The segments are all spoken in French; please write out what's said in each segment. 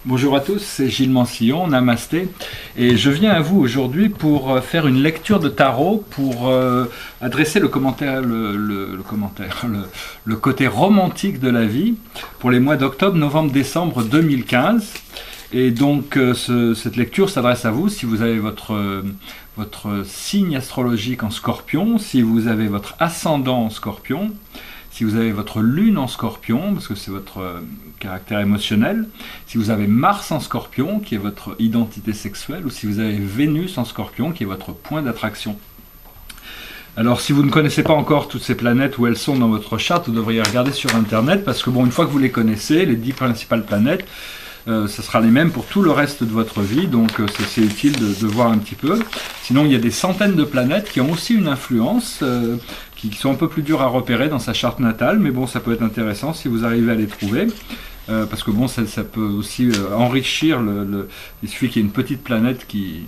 Bonjour à tous, c'est Gilles Mansillon, Namasté, et je viens à vous aujourd'hui pour faire une lecture de tarot, pour adresser le côté romantique de la vie pour les mois d'octobre, novembre, décembre 2015. Et donc cette lecture s'adresse à vous si vous avez votre signe astrologique en Scorpion, si vous avez votre ascendant en Scorpion, si vous avez votre lune en Scorpion, parce que c'est votre caractère émotionnel, si vous avez Mars en Scorpion, qui est votre identité sexuelle, ou si vous avez Vénus en Scorpion, qui est votre point d'attraction. Alors si vous ne connaissez pas encore toutes ces planètes, où elles sont dans votre charte, vous devriez regarder sur Internet, parce que bon, une fois que vous les connaissez, les 10 principales planètes, ce sera les mêmes pour tout le reste de votre vie, donc c'est utile de voir un petit peu. Sinon, il y a des centaines de planètes qui ont aussi une influence, qui sont un peu plus dures à repérer dans sa charte natale, mais bon, ça peut être intéressant si vous arrivez à les trouver, parce que bon, ça peut aussi enrichir, il suffit qu'il y ait une petite planète qui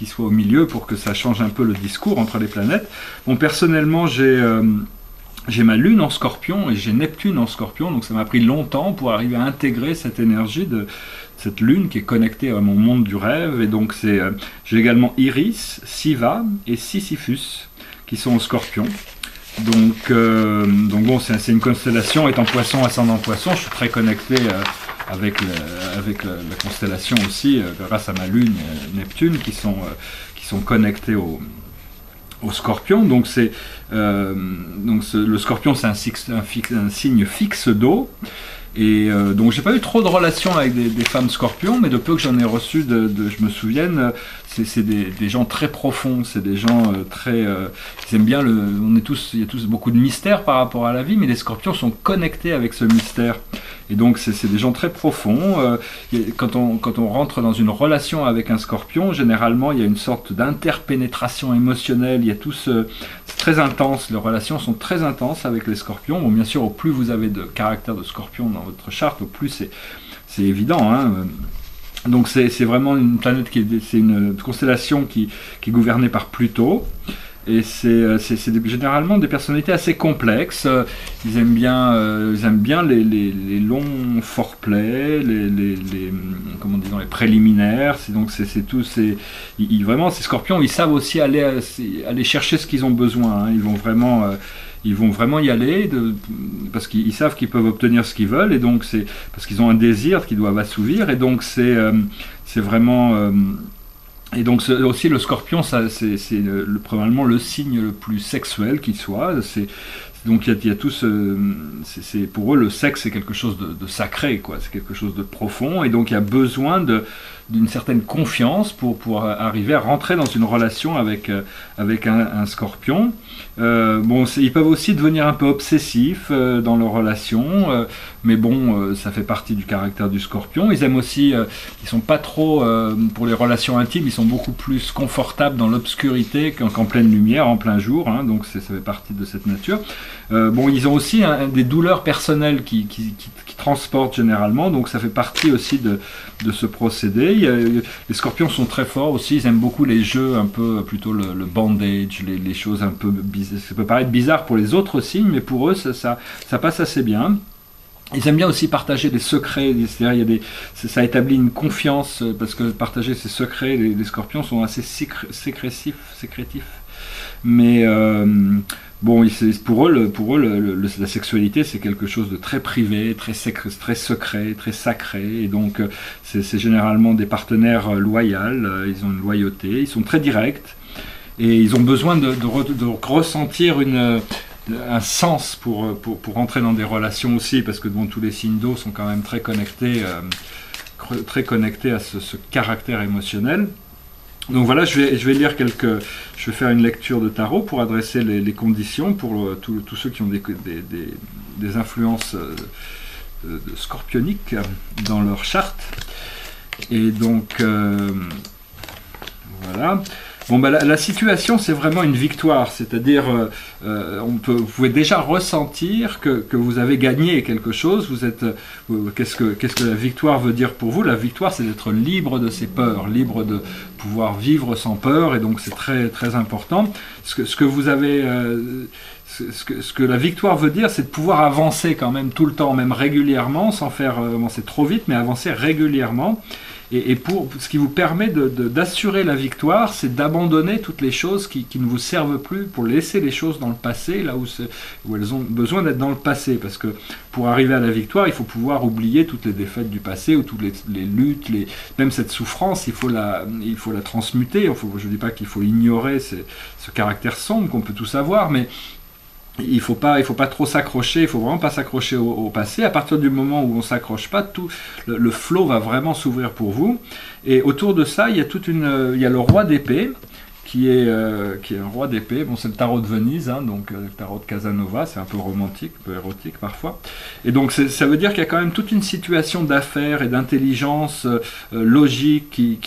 soit au milieu pour que ça change un peu le discours entre les planètes. Bon, personnellement, j'ai ma lune en Scorpion et j'ai Neptune en Scorpion, donc ça m'a pris longtemps pour arriver à intégrer cette énergie de cette lune qui est connectée à mon monde du rêve. Et donc j'ai également Iris, Siva et Sisyphus qui sont en Scorpion. Donc bon, c'est une constellation, étant Poisson, ascendant Poisson, je suis très connecté avec la constellation aussi, grâce à ma lune Neptune qui sont connectés au Scorpion. Donc le Scorpion, c'est un signe fixe d'eau. Et donc j'ai pas eu trop de relations avec des femmes Scorpions, mais de peu que j'en ai reçu, je me souvienne, c'est des gens très profonds, c'est des gens très, ils aiment bien il y a tous beaucoup de mystères par rapport à la vie, mais les Scorpions sont connectés avec ce mystère. Et donc c'est des gens très profonds. Quand on rentre dans une relation avec un Scorpion, généralement il y a une sorte d'interpénétration émotionnelle. Il y a c'est très intense. Les relations sont très intenses avec les Scorpions. Bon, bien sûr, au plus vous avez de caractère de Scorpion dans votre charte, au plus c'est évident, hein. Donc c'est vraiment une planète c'est une constellation qui est gouvernée par Pluton. Et c'est généralement des personnalités assez complexes. Ils aiment bien les longs foreplay, comment disons, les préliminaires. Vraiment, ces Scorpions, ils savent aussi aller chercher ce qu'ils ont besoin, hein. Ils vont vraiment y aller parce qu'ils savent qu'ils peuvent obtenir ce qu'ils veulent, et donc c'est parce qu'ils ont un désir qu'ils doivent assouvir, et donc c'est vraiment. Et donc aussi le Scorpion, c'est probablement le signe le plus sexuel qui soit. Donc il y a tous, pour eux le sexe c'est quelque chose de sacré, quoi. C'est quelque chose de profond, et donc il y a besoin d'une certaine confiance pour arriver à rentrer dans une relation avec un Scorpion. Bon, ils peuvent aussi devenir un peu obsessifs dans leur relation, mais bon, ça fait partie du caractère du Scorpion. Ils aiment aussi, ils sont pas trop pour les relations intimes, ils sont beaucoup plus confortables dans l'obscurité qu'en pleine lumière, en plein jour, hein, donc ça fait partie de cette nature. Bon, ils ont aussi des douleurs personnelles qui transportent généralement, donc ça fait partie aussi de ce procédé. Les Scorpions sont très forts aussi, ils aiment beaucoup les jeux un peu, plutôt le bandage, les choses un peu bizarres. Ça peut paraître bizarre pour les autres signes, mais pour eux ça passe assez bien. Ils aiment bien aussi partager des secrets, c'est-à-dire ça établit une confiance, parce que partager ses secrets, les Scorpions sont assez sécrétifs. Mais bon, pour eux, la sexualité, c'est quelque chose de très privé, très secret, très sacré. Et donc, c'est généralement des partenaires loyaux. Ils ont une loyauté, ils sont très directs. Et ils ont besoin de ressentir un sens pour entrer dans des relations aussi, parce que bon, tous les signes d'eau sont quand même très connectés à ce caractère émotionnel. Donc voilà, je vais lire je vais faire une lecture de tarot pour adresser les conditions pour tous ceux qui ont des influences scorpioniques dans leur charte. Et donc voilà. Bon, bah, la situation, c'est vraiment une victoire, c'est-à-dire vous pouvez déjà ressentir que vous avez gagné quelque chose. Qu'est-ce que la victoire veut dire pour vous? La victoire, c'est d'être libre de ses peurs, libre de pouvoir vivre sans peur, et donc c'est très très important. Ce que la victoire veut dire, c'est de pouvoir avancer quand même tout le temps, même régulièrement, sans faire avancer trop vite, mais avancer régulièrement. Et ce qui vous permet d'assurer la victoire, c'est d'abandonner toutes les choses qui ne vous servent plus, pour laisser les choses dans le passé, là où elles ont besoin d'être dans le passé. Parce que pour arriver à la victoire, il faut pouvoir oublier toutes les défaites du passé, ou toutes les luttes, même cette souffrance, il faut la transmuter. Je ne dis pas qu'il faut ignorer ce caractère sombre qu'on peut tous avoir, mais il faut pas trop s'accrocher, il faut vraiment pas s'accrocher au passé. À partir du moment où on s'accroche pas, tout le flow va vraiment s'ouvrir pour vous. Et autour de ça, il y a le roi d'épée, qui est un roi d'épée. Bon, c'est le tarot de Venise, hein, donc le tarot de Casanova, c'est un peu romantique, un peu érotique parfois. Et donc ça veut dire qu'il y a quand même toute une situation d'affaires et d'intelligence logique qui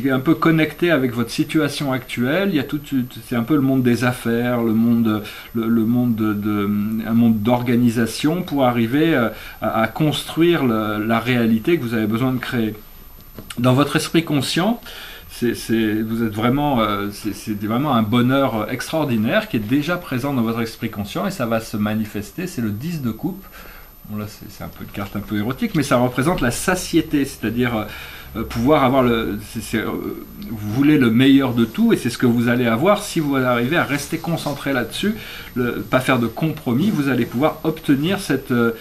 est un peu connecté avec votre situation actuelle. C'est un peu le monde des affaires, un monde d'organisation, pour arriver à construire la réalité que vous avez besoin de créer. Dans votre esprit conscient, vous êtes vraiment, c'est vraiment un bonheur extraordinaire qui est déjà présent dans votre esprit conscient, et ça va se manifester. C'est le 10 de coupe. Bon, là, c'est un peu une carte un peu érotique, mais ça représente la satiété, c'est-à-dire pouvoir avoir vous voulez le meilleur de tout, et c'est ce que vous allez avoir si vous arrivez à rester concentré là-dessus, pas faire de compromis. Vous allez pouvoir obtenir ce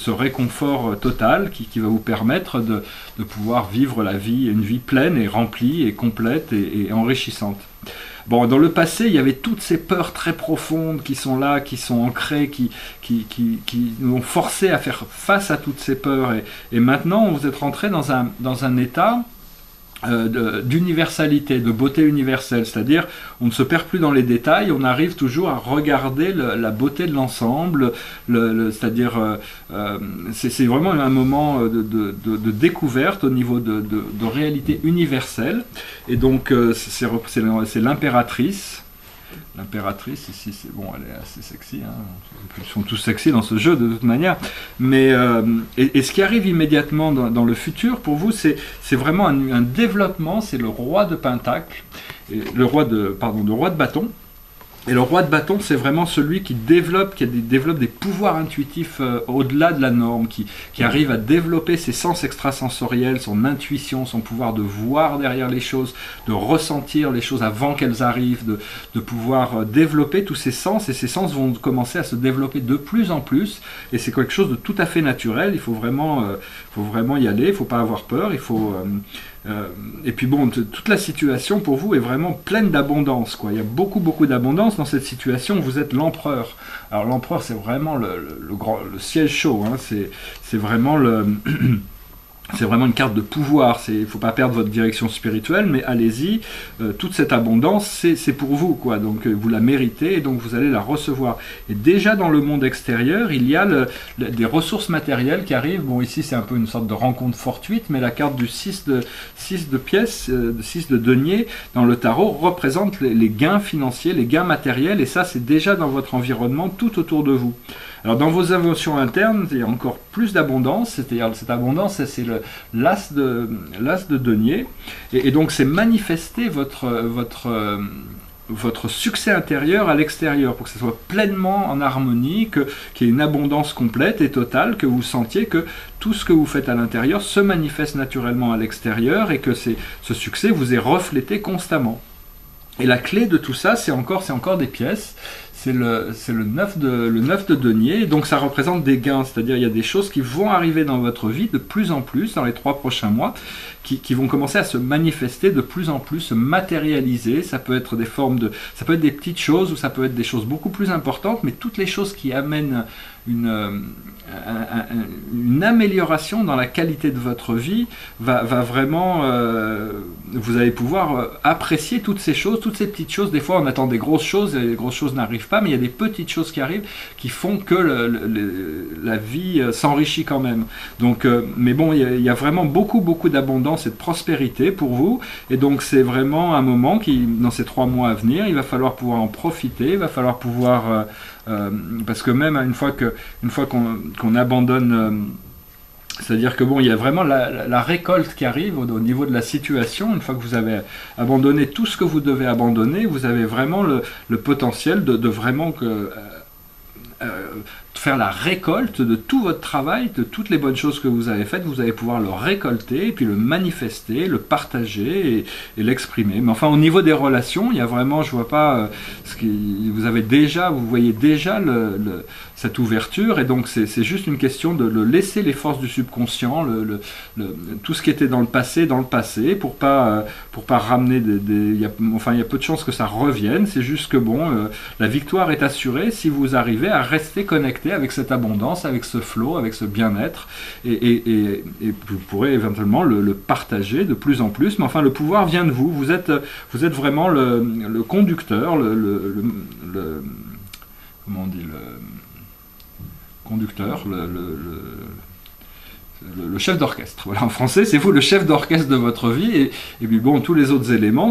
réconfort total qui va vous permettre de pouvoir vivre une vie pleine et remplie et complète et enrichissante. Bon, dans le passé, il y avait toutes ces peurs très profondes qui sont là, qui sont ancrées, qui nous ont forcé à faire face à toutes ces peurs. Et maintenant, vous êtes rentré dans un état d'universalité, de beauté universelle, c'est-à-dire on ne se perd plus dans les détails, on arrive toujours à regarder la beauté de l'ensemble, c'est-à-dire c'est vraiment un moment de découverte au niveau de réalité universelle. Et donc c'est l'impératrice. L'impératrice ici, elle est assez sexy, hein. Ils sont tous sexy dans ce jeu de toute manière, mais et ce qui arrive immédiatement dans le futur pour vous, c'est vraiment un développement. C'est le roi de Pentacle, le roi de bâton. Et le roi de bâton, c'est vraiment celui qui développe des pouvoirs intuitifs au-delà de la norme, qui arrive à développer ses sens extrasensoriels, son intuition, son pouvoir de voir derrière les choses, de ressentir les choses avant qu'elles arrivent, de pouvoir développer tous ces sens. Et ces sens vont commencer à se développer de plus en plus. Et c'est quelque chose de tout à fait naturel. Il faut vraiment y aller, il ne faut pas avoir peur, et puis bon, toute la situation pour vous est vraiment pleine d'abondance, quoi. Il y a beaucoup d'abondance dans cette situation. Vous êtes l'empereur. Alors l'empereur, c'est vraiment le ciel chaud, hein. C'est vraiment c'est vraiment une carte de pouvoir. Il ne faut pas perdre votre direction spirituelle, mais allez-y. Toute cette abondance, c'est pour vous, quoi. Donc vous la méritez, et donc vous allez la recevoir. Et déjà dans le monde extérieur, il y a des ressources matérielles qui arrivent. Bon, ici c'est un peu une sorte de rencontre fortuite, mais la carte du 6 de pièces, 6 de denier dans le tarot représente les gains financiers, les gains matériels, et ça c'est déjà dans votre environnement, tout autour de vous. Alors dans vos émotions internes, il y a encore plus d'abondance, c'est-à-dire cette abondance, c'est l'as de denier, et donc c'est manifester votre succès intérieur à l'extérieur, pour que ce soit pleinement en harmonie, qu'il y ait une abondance complète et totale, que vous sentiez que tout ce que vous faites à l'intérieur se manifeste naturellement à l'extérieur, et que ce succès vous est reflété constamment. Et la clé de tout ça, c'est encore des pièces. C'est le 9 de denier, donc ça représente des gains, c'est-à-dire il y a des choses qui vont arriver dans votre vie de plus en plus dans les 3 prochains mois, qui vont commencer à se manifester de plus en plus, se matérialiser. Ça peut être des petites choses, ou ça peut être des choses beaucoup plus importantes, mais toutes les choses qui amènent une amélioration dans la qualité de votre vie, va vraiment, vous allez pouvoir apprécier toutes ces choses, toutes ces petites choses. Des fois on attend des grosses choses et les grosses choses n'arrivent pas, mais il y a des petites choses qui arrivent qui font que la vie s'enrichit quand même. Donc, mais bon, il y a vraiment beaucoup d'abondance et de prospérité pour vous, et donc c'est vraiment un moment qui, dans ces 3 mois à venir, il va falloir pouvoir en profiter, il va falloir pouvoir parce que même une fois qu'on abandonne, c'est-à-dire que bon, il y a vraiment la récolte qui arrive au niveau de la situation. Une fois que vous avez abandonné tout ce que vous devez abandonner, vous avez vraiment le potentiel de vraiment faire la récolte de tout votre travail, de toutes les bonnes choses que vous avez faites. Vous allez pouvoir le récolter, et puis le manifester, le partager et l'exprimer. Mais enfin, au niveau des relations, il y a vraiment, je vois pas, vous voyez déjà cette ouverture, et donc c'est juste une question de laisser les forces du subconscient, tout ce qui était dans le passé, pour pas ramener il y a peu de chances que ça revienne. C'est juste que bon, la victoire est assurée si vous arrivez à rester connecté avec cette abondance, avec ce flow, avec ce bien-être, et vous pourrez éventuellement le partager de plus en plus. Mais enfin, le pouvoir vient de vous. Vous êtes vraiment le conducteur, comment on dit, le conducteur, le chef d'orchestre. Voilà, en français, c'est vous le chef d'orchestre de votre vie, et puis bon, tous les autres éléments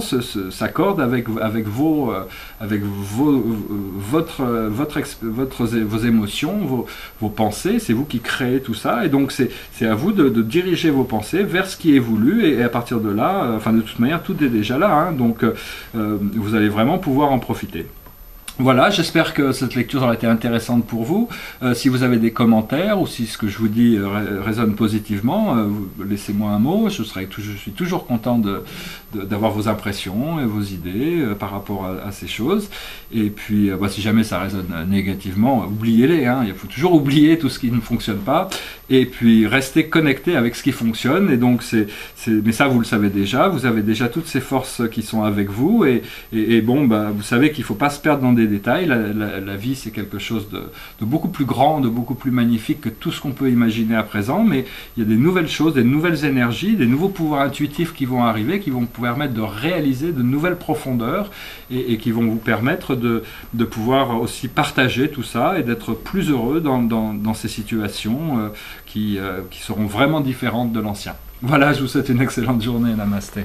s'accordent avec vos émotions, vos pensées. C'est vous qui créez tout ça, et donc c'est à vous de diriger vos pensées vers ce qui est voulu, et à partir de là, enfin de toute manière, tout est déjà là, hein, donc vous allez vraiment pouvoir en profiter. Voilà, j'espère que cette lecture aura été intéressante pour vous. Si vous avez des commentaires, ou si ce que je vous dis résonne positivement, laissez-moi un mot. Je suis toujours content d'avoir vos impressions et vos idées par rapport à ces choses. Et puis, si jamais ça résonne négativement, oubliez-les, hein. Il faut toujours oublier tout ce qui ne fonctionne pas, et puis rester connecté avec ce qui fonctionne. Et donc, mais ça, vous le savez déjà. Vous avez déjà toutes ces forces qui sont avec vous, et bon, vous savez qu'il ne faut pas se perdre dans des détails. La vie, c'est quelque chose de beaucoup plus grand, de beaucoup plus magnifique que tout ce qu'on peut imaginer à présent, mais il y a des nouvelles choses, des nouvelles énergies, des nouveaux pouvoirs intuitifs qui vont arriver, qui vont vous permettre de réaliser de nouvelles profondeurs, et qui vont vous permettre de pouvoir aussi partager tout ça, et d'être plus heureux dans ces situations qui seront vraiment différentes de l'ancien. Voilà, je vous souhaite une excellente journée. Namasté.